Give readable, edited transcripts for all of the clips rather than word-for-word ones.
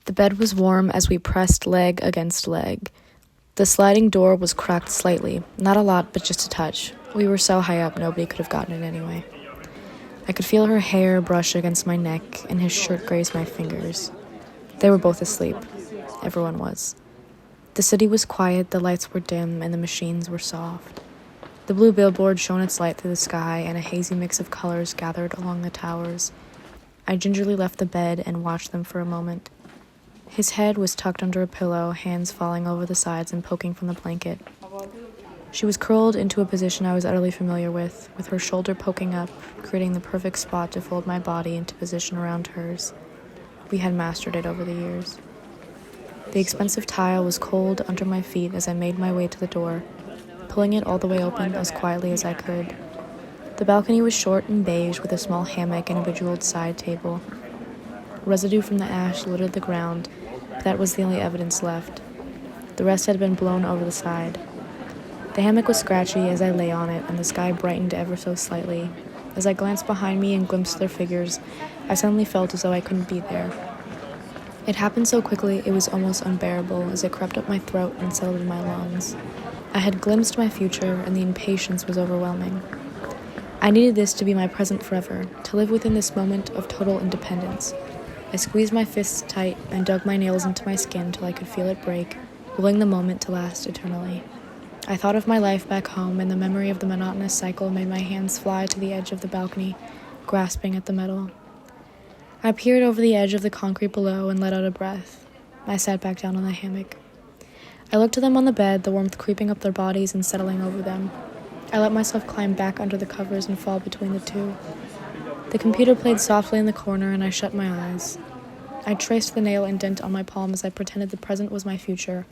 The bed was warm as we pressed leg against leg. The sliding door was cracked slightly, not a lot, but just a touch. We were so high up, nobody could have gotten it anyway. I could feel her hair brush against my neck and his shirt graze my fingers. They were both asleep. Everyone was. The city was quiet, the lights were dim, and the machines were soft. The blue billboard shone its light through the sky, and a hazy mix of colors gathered along the towers. I gingerly left the bed and watched them for a moment. His head was tucked under a pillow, hands falling over the sides and poking from the blanket. She was curled into a position I was utterly familiar with her shoulder poking up, creating the perfect spot to fold my body into position around hers. We had mastered it over the years. The expensive tile was cold under my feet as I made my way to the door, pulling it all the way open as quietly as I could. The balcony was short and beige with a small hammock and a bejeweled side table. Residue from the ash littered the ground, but that was the only evidence left. The rest had been blown over the side. The hammock was scratchy as I lay on it, and the sky brightened ever so slightly. As I glanced behind me and glimpsed their figures, I suddenly felt as though I couldn't be there. It happened so quickly it was almost unbearable as it crept up my throat and settled in my lungs. I had glimpsed my future, and the impatience was overwhelming. I needed this to be my present forever, to live within this moment of total independence. I squeezed my fists tight and dug my nails into my skin till I could feel it break, willing the moment to last eternally. I thought of my life back home, and the memory of the monotonous cycle made my hands fly to the edge of the balcony, grasping at the metal. I peered over the edge of the concrete below and let out a breath. I sat back down on the hammock. I looked at them on the bed, the warmth creeping up their bodies and settling over them. I let myself climb back under the covers and fall between the two. The computer played softly in the corner, and I shut my eyes. I traced the nail indent on my palm as I pretended the present was my future,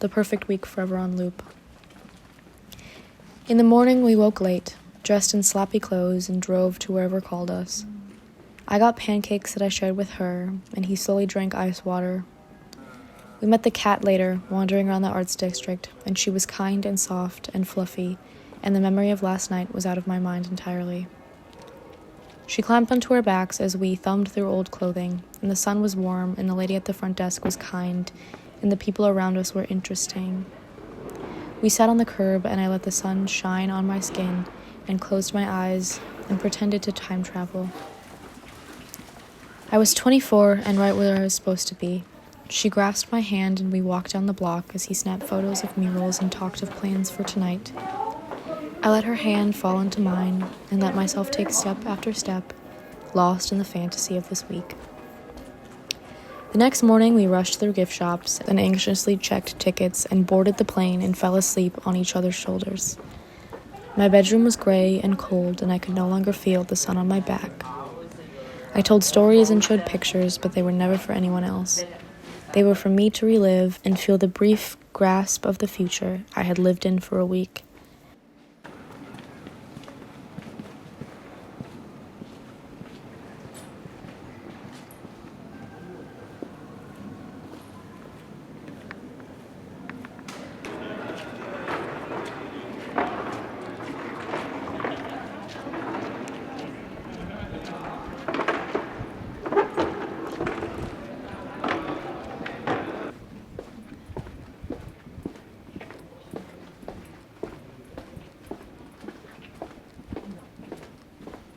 the perfect week forever on loop. In the morning, we woke late, dressed in sloppy clothes, and drove to wherever called us. I got pancakes that I shared with her, and he slowly drank ice water. We met the cat later, wandering around the arts district, and she was kind and soft and fluffy, and the memory of last night was out of my mind entirely. She climbed onto our backs as we thumbed through old clothing, and the sun was warm, and the lady at the front desk was kind, and the people around us were interesting. We sat on the curb, and I let the sun shine on my skin, and closed my eyes, and pretended to time travel. I was 24, and right where I was supposed to be. She grasped my hand, and we walked down the block as he snapped photos of murals and talked of plans for tonight. I let her hand fall into mine and let myself take step after step, lost in the fantasy of this week. The next morning, we rushed through gift shops and anxiously checked tickets and boarded the plane and fell asleep on each other's shoulders. My bedroom was gray and cold, and I could no longer feel the sun on my back. I told stories and showed pictures, but they were never for anyone else. They were for me to relive and feel the brief grasp of the future I had lived in for a week.